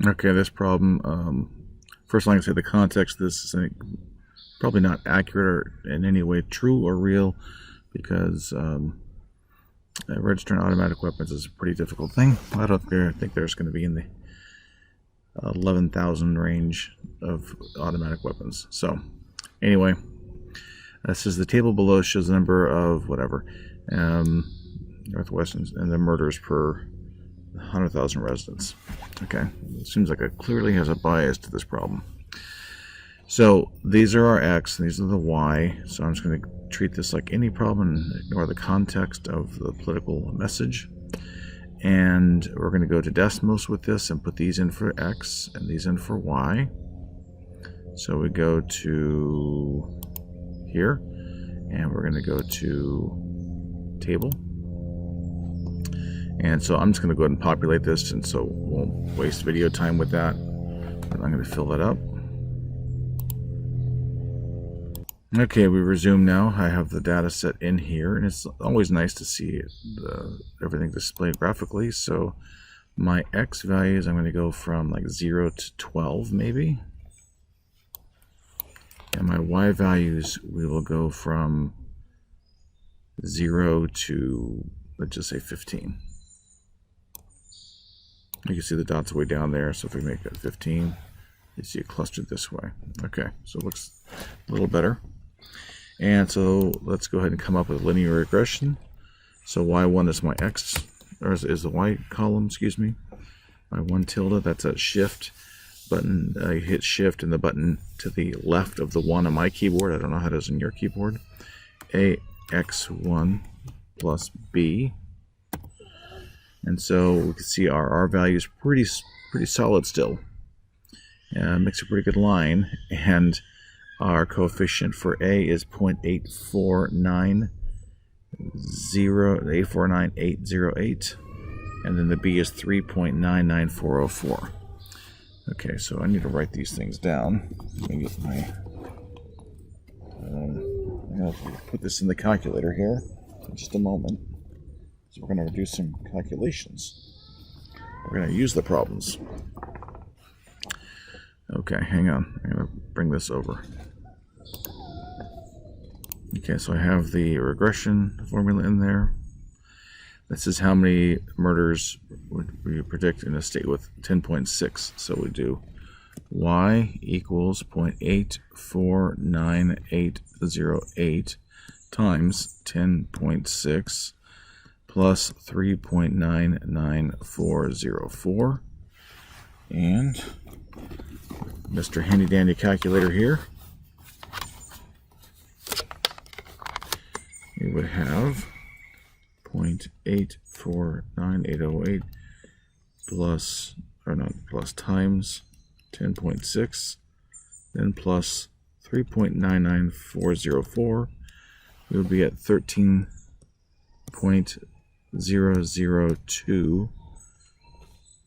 Okay, this problem, first I'm going to say the context of this is probably not accurate or in any way true or real, because registering automatic weapons is a pretty difficult thing. I don't think there's going to be in the 11,000 range of automatic weapons. So anyway, this is the table below shows the number of whatever Northwestern and the murders per 100,000 residents. Okay, it seems like it clearly has a bias to this problem. So these are our X, and these are the Y. So I'm just going to treat this like any problem and ignore the context of the political message. And we're going to go to Desmos with this and put these in for X and these in for Y. So we go to here, and we're going to go to table. And so I'm just going to go ahead and populate this, and so we won't waste video time with that. And I'm going to fill that up. Okay, we resume now. I have the data set in here, and it's always nice to see everything displayed graphically. So my X values, I'm going to go from like 0 to 12 maybe. And my Y values, we will go from 0 to, let's just say 15. You can see the dots way down there, so if we make that 15, you see it clustered this way. Okay, so it looks a little better. And so let's go ahead and come up with linear regression. So Y1 is my X, or is the Y column, excuse me. My 1 tilde, that's a shift button. You hit shift and the button to the left of the 1 on my keyboard. I don't know how it is in your keyboard. AX1 plus B. And so we can see our R value is pretty solid still. Makes a pretty good line. And our coefficient for A is 0.849808, and then the B is 3.99404. Okay, so I need to write these things down. Let me get my I'm going to put this in the calculator here in just a moment. So we're going to do some calculations. We're going to use the problems. Okay, hang on. I'm going to bring this over. Okay, so I have the regression formula in there. This is how many murders would we predict in a state with 10.6. So we do Y equals 0.849808 times 10.6 plus 3.99404. And Mr. Handy Dandy calculator here. We would have 0.849808 plus, or not plus, times 10.6, then plus 3.99404. We would be at 13.002.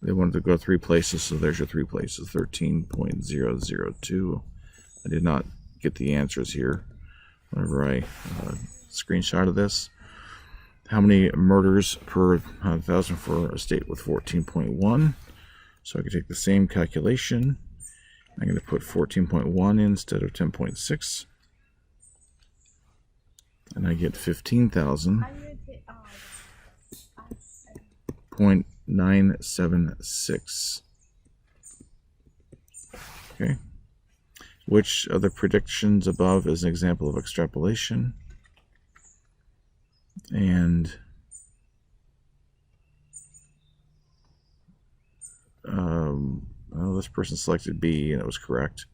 They wanted to go 3 places, so there's your 3 places, 13.002. I did not get the answers here whenever I screenshot of this. How many murders per 100,000 for a state with 14.1? So I can take the same calculation. I'm going to put 14.1 in instead of 10.6. And I get 15,000.976. Okay. Which of the predictions above is an example of extrapolation? And well, this person selected B, and it was correct.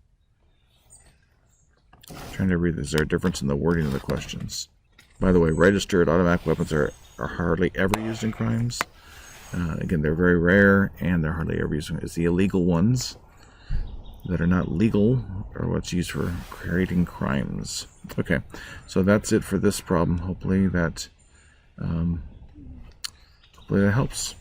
I'm trying to read this. Is there a difference in the wording of the questions? By the way, registered automatic weapons are hardly ever used in crimes. Again, they're very rare, and they're hardly ever used. It's the illegal ones that are not legal are what's used for creating crimes. Okay, so that's it for this problem. Hopefully that helps.